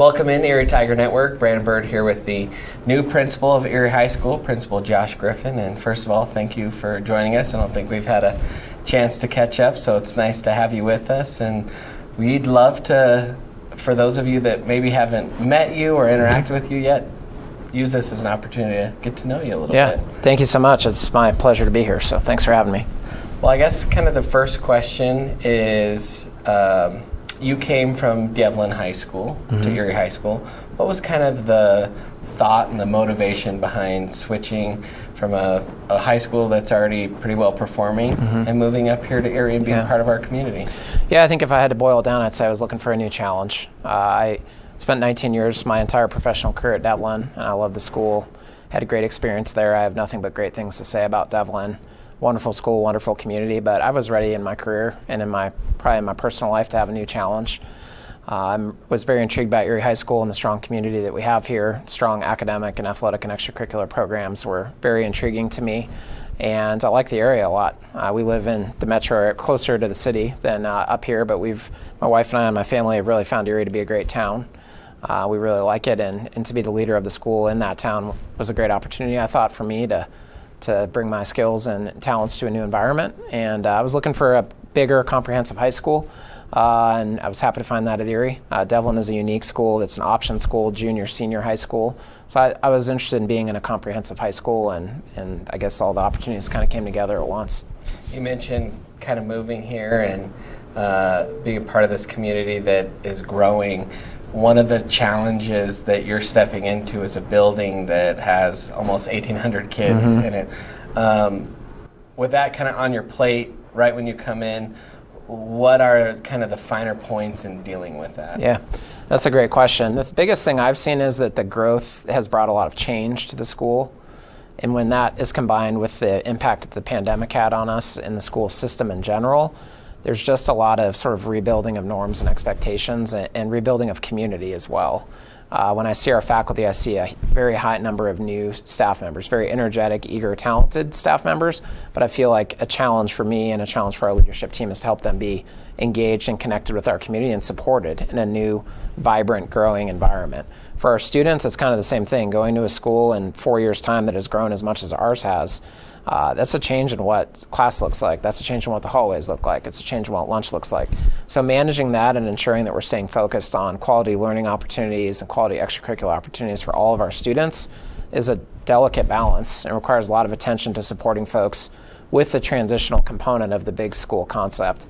Welcome in Erie Tiger Network. Brandon Bird here with the new principal of Erie High School, Principal Josh Griffin. And first of all, thank you for joining us. I don't think we've had a chance to catch up, so it's nice to have you with us. And we'd love to, for those of you that maybe haven't met you or interacted with you yet, use this as an opportunity to get to know you a little bit. Thank you so much. It's my pleasure to be here, so thanks for having me. Well, I guess kind of the first question is, you came from Devlin High School to Erie High School. What was kind of the thought and the motivation behind switching from a high school that's already pretty well performing and moving up here to Erie and being part of our community? Yeah, I think if I had to boil it down, I'd say I was looking for a new challenge. I spent 19 years, my entire professional career at Devlin, and I loved the school. Had a great experience there. I have nothing but great things to say about Devlin. Wonderful school, wonderful community, but I was ready in my career and probably in my personal life to have a new challenge. I was very intrigued by Erie High School and the strong community that we have here. Strong academic and athletic and extracurricular programs were very intriguing to me, and I like the area a lot. We live in the metro area, closer to the city than up here, but my wife and I and my family have really found Erie to be a great town. We really like it, and to be the leader of the school in that town was a great opportunity, I thought, for me to bring my skills and talents to a new environment. And I was looking for a bigger, comprehensive high school, and I was happy to find that at Erie. Devlin is a unique school. It's an option school, junior, senior high school. So I was interested in being in a comprehensive high school, and I guess all the opportunities kind of came together at once. You mentioned kind of moving here and being a part of this community that is growing. One of the challenges that you're stepping into is a building that has almost 1,800 kids in it. With that kind of on your plate right when you come in, what are kind of the finer points in dealing with that? Yeah, that's a great question. The biggest thing I've seen is that the growth has brought a lot of change to the school. And when that is combined with the impact that the pandemic had on us in the school system in general, there's just a lot of sort of rebuilding of norms and expectations and rebuilding of community as well. When I see our faculty, I see a very high number of new staff members, very energetic, eager, talented staff members, but I feel like a challenge for me and a challenge for our leadership team is to help them be engaged and connected with our community and supported in a new, vibrant, growing environment. For our students, it's kind of the same thing. Going to a school in 4 years' time that has grown as much as ours has, that's a change in what class looks like. That's a change in what the hallways look like. It's a change in what lunch looks like. So managing that and ensuring that we're staying focused on quality learning opportunities and quality extracurricular opportunities for all of our students is a delicate balance and requires a lot of attention to supporting folks with the transitional component of the big school concept.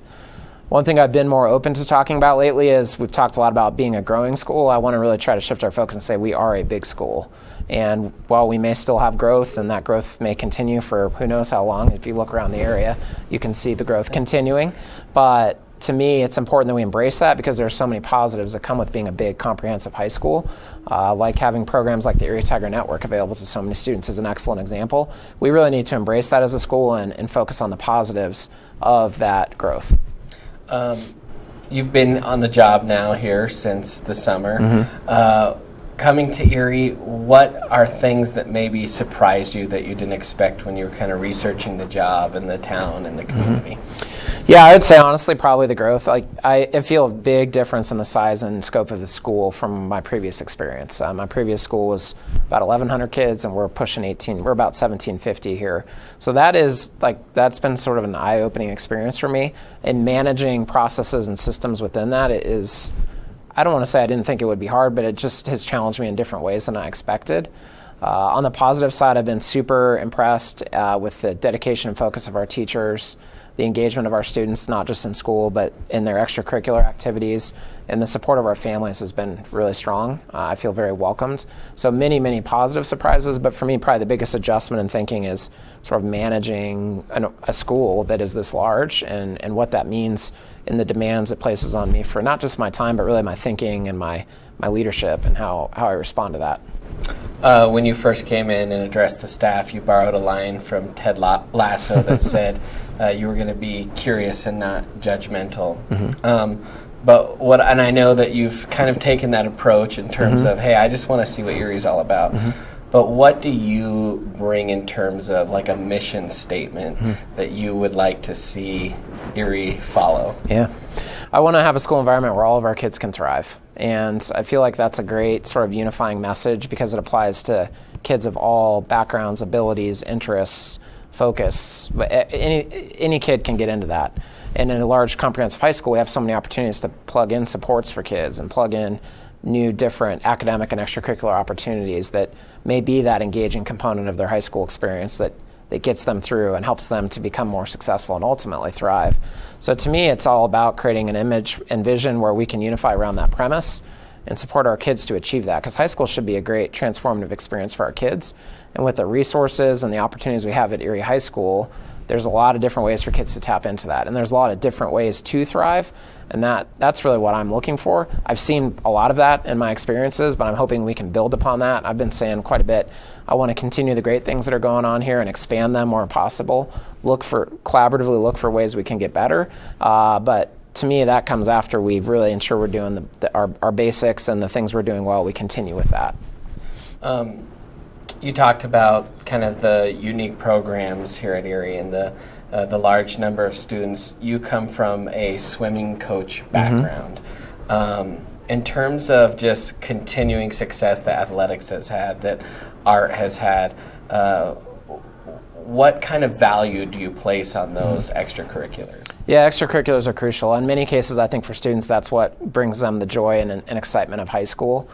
One thing I've been more open to talking about lately is we've talked a lot about being a growing school. I want to really try to shift our focus and say we are a big school. And while we may still have growth, and that growth may continue for who knows how long, if you look around the area, you can see the growth continuing. But to me, it's important that we embrace that because there are so many positives that come with being a big, comprehensive high school. Like having programs like the Erie Tiger Network available to so many students is an excellent example. We really need to embrace that as a school and focus on the positives of that growth. You've been on the job now here since the summer. Coming to Erie, what are things that maybe surprised you that you didn't expect when you were kind of researching the job and the town and the community? Yeah, I would say honestly probably the growth. I feel a big difference in the size and scope of the school from my previous experience. My previous school was about 1,100 kids, and we're pushing 18. We're about 1,750 here. So that's been sort of an eye-opening experience for me. And managing processes and systems within that is, I don't want to say I didn't think it would be hard, but it just has challenged me in different ways than I expected. On the positive side, I've been super impressed with the dedication and focus of our teachers, the engagement of our students, not just in school, but in their extracurricular activities, and the support of our families has been really strong. I feel very welcomed. So many, many positive surprises, but for me, probably the biggest adjustment in thinking is sort of managing a school that is this large and what that means in the demands it places on me for not just my time, but really my thinking and my leadership and how I respond to that. When you first came in and addressed the staff, you borrowed a line from Ted Lasso that said you were going to be curious and not judgmental. And I know that you've kind of taken that approach in terms of, hey, I just want to see what Erie's all about. But what do you bring in terms of like a mission statement that you would like to see Erie follow? Yeah. I want to have a school environment where all of our kids can thrive. And I feel like that's a great sort of unifying message because it applies to kids of all backgrounds, abilities, interests, focus. But any kid can get into that. And in a large comprehensive high school, we have so many opportunities to plug in supports for kids and plug in new different academic and extracurricular opportunities that may be that engaging component of their high school experience that gets them through and helps them to become more successful and ultimately thrive. So to me, it's all about creating an image and vision where we can unify around that premise and support our kids to achieve that, because high school should be a great transformative experience for our kids. And with the resources and the opportunities we have at Erie High School, there's a lot of different ways for kids to tap into that. And there's a lot of different ways to thrive. And that's really what I'm looking for. I've seen a lot of that in my experiences, but I'm hoping we can build upon that. I've been saying quite a bit, I want to continue the great things that are going on here and expand them where possible. Collaboratively look for ways we can get better. But to me, that comes after we really ensure we're doing our basics and the things we're doing well, we continue with that. You talked about kind of the unique programs here at Erie and the large number of students. You come from a swimming coach background. In terms of just continuing success that athletics has had, that art has had, what kind of value do you place on those extracurriculars? Yeah, extracurriculars are crucial. In many cases, I think for students, that's what brings them the joy and excitement of high school.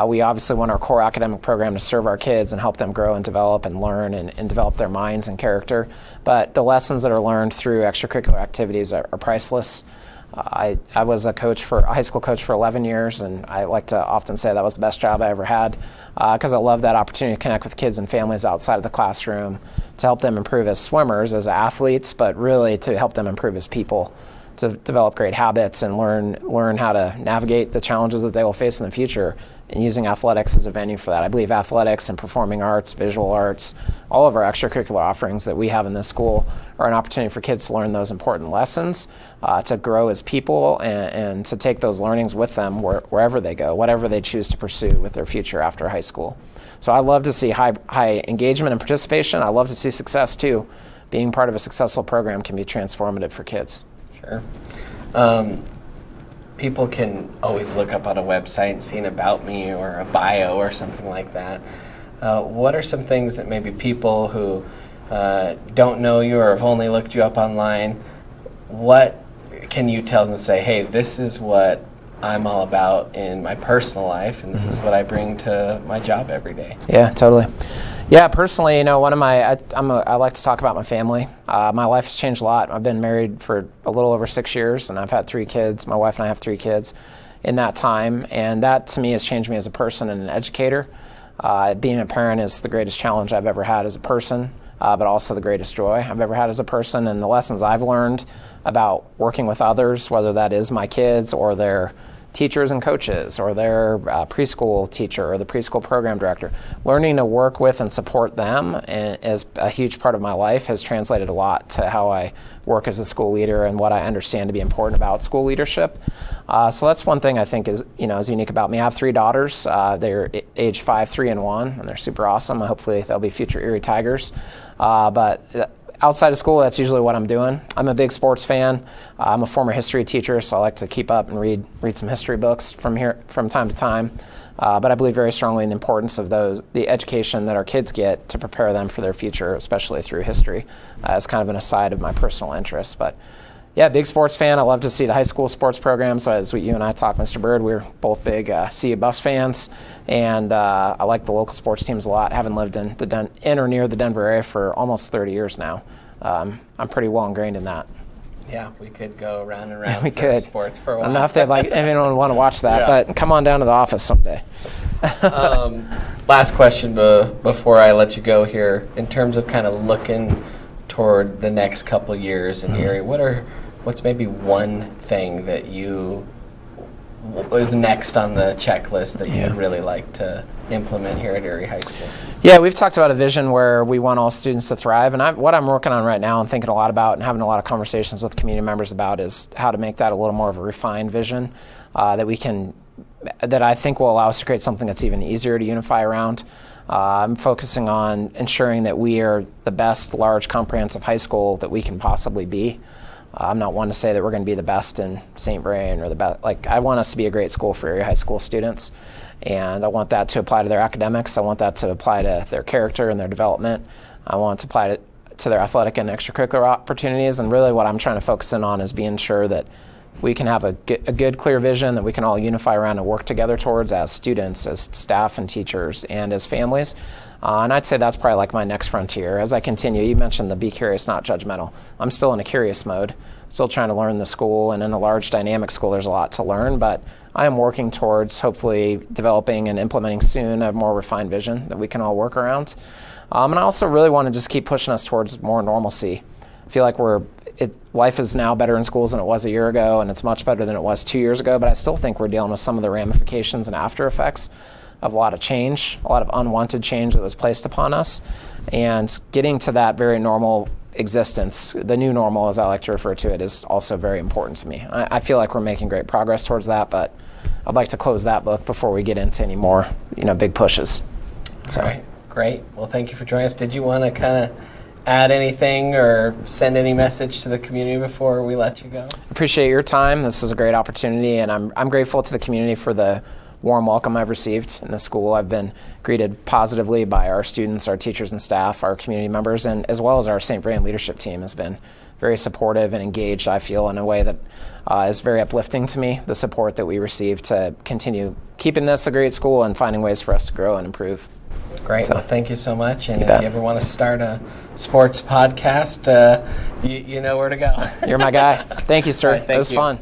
We obviously want our core academic program to serve our kids and help them grow and develop and learn and develop their minds and character. But the lessons that are learned through extracurricular activities are priceless. I was a high school coach for 11 years, and I like to often say that was the best job I ever had because I love that opportunity to connect with kids and families outside of the classroom to help them improve as swimmers, as athletes, but really to help them improve as people, to develop great habits and learn how to navigate the challenges that they will face in the future, and using athletics as a venue for that. I believe athletics and performing arts, visual arts, all of our extracurricular offerings that we have in this school are an opportunity for kids to learn those important lessons, to grow as people, and to take those learnings with them wherever they go, whatever they choose to pursue with their future after high school. So I love to see high engagement and participation. I love to see success too. Being part of a successful program can be transformative for kids. Sure. People can always look up on a website and see an about me or a bio or something like that. What are some things that maybe people who don't know you or have only looked you up online, what can you tell them to say, hey, this is what I'm all about in my personal life, and this is what I bring to my job every day? Yeah, totally. Yeah, personally, I like to talk about my family. My life has changed a lot. I've been married for a little over 6 years, and I've had 3 kids. My wife and I have 3 kids in that time, and that to me has changed me as a person and an educator. Being a parent is the greatest challenge I've ever had as a person, but also the greatest joy I've ever had as a person. And the lessons I've learned about working with others, whether that is my kids or their teachers and coaches or their preschool teacher or the preschool program director, learning to work with and support them as a huge part of my life has translated a lot to how I work as a school leader and what I understand to be important about school leadership. So that's one thing I think is unique about me. I have 3 daughters. They're age 5, 3, and 1, and they're super awesome. Hopefully they'll be future Erie Tigers. But outside of school, that's usually what I'm doing. I'm a big sports fan. I'm a former history teacher, so I like to keep up and read some history books from time to time. But I believe very strongly in the importance of the education that our kids get to prepare them for their future, especially through history, as kind of an aside of my personal interests. But yeah, big sports fan. I love to see the high school sports programs. So as you and I talk, Mr. Bird, we're both big CU Buffs fans, and I like the local sports teams a lot. Having lived in or near the Denver area for almost 30 years now, I'm pretty well ingrained in that. Yeah, we could go round and round we could. Sports for a while. Enough that anyone would want to watch that, Yeah. But come on down to the office someday. Last question before I let you go here. In terms of kind of looking toward the next couple years in Erie, what's maybe one thing that is next on the checklist that you would really like to implement here at Erie High School? Yeah, we've talked about a vision where we want all students to thrive, and what I'm working on right now and thinking a lot about and having a lot of conversations with community members about is how to make that a little more of a refined vision that I think will allow us to create something that's even easier to unify around. I'm focusing on ensuring that we are the best large comprehensive high school that we can possibly be. I'm not one to say that we're going to be the best in St. Vrain or the best. Like, I want us to be a great school for area high school students, and I want that to apply to their academics. I want that to apply to their character and their development. I want it to apply to their athletic and extracurricular opportunities. And really, what I'm trying to focus in on is being sure that we can have a good, clear vision that we can all unify around and work together towards as students, as staff and teachers, and as families. And I'd say that's probably like my next frontier. As I continue, you mentioned the be curious, not judgmental. I'm still in a curious mode, still trying to learn the school, and in a large dynamic school, there's a lot to learn, but I am working towards hopefully developing and implementing soon a more refined vision that we can all work around. And I also really want to just keep pushing us towards more normalcy. I feel like life is now better in schools than it was a year ago, and it's much better than it was 2 years ago, but I still think we're dealing with some of the ramifications and after effects of a lot of change, a lot of unwanted change that was placed upon us. And getting to that very normal existence, the new normal as I like to refer to it, is also very important to me. I feel like we're making great progress towards that, but I'd like to close that book before we get into any more, big pushes. All right, great. Well, thank you for joining us. Did you want to kind of add anything or send any message to the community before we let you go? Appreciate your time. This is a great opportunity, and I'm grateful to the community for the warm welcome I've received in the school. I've been greeted positively by our students, our teachers and staff, our community members, and as well as our St. Vrain leadership team has been very supportive and engaged, I feel, in a way that is very uplifting to me, the support that we receive to continue keeping this a great school and finding ways for us to grow and improve. Great. Well, thank you so much. And if bet. you ever want to start a sports podcast, you know where to go. You're my guy. Thank you, sir. All right, thank it was you. fun.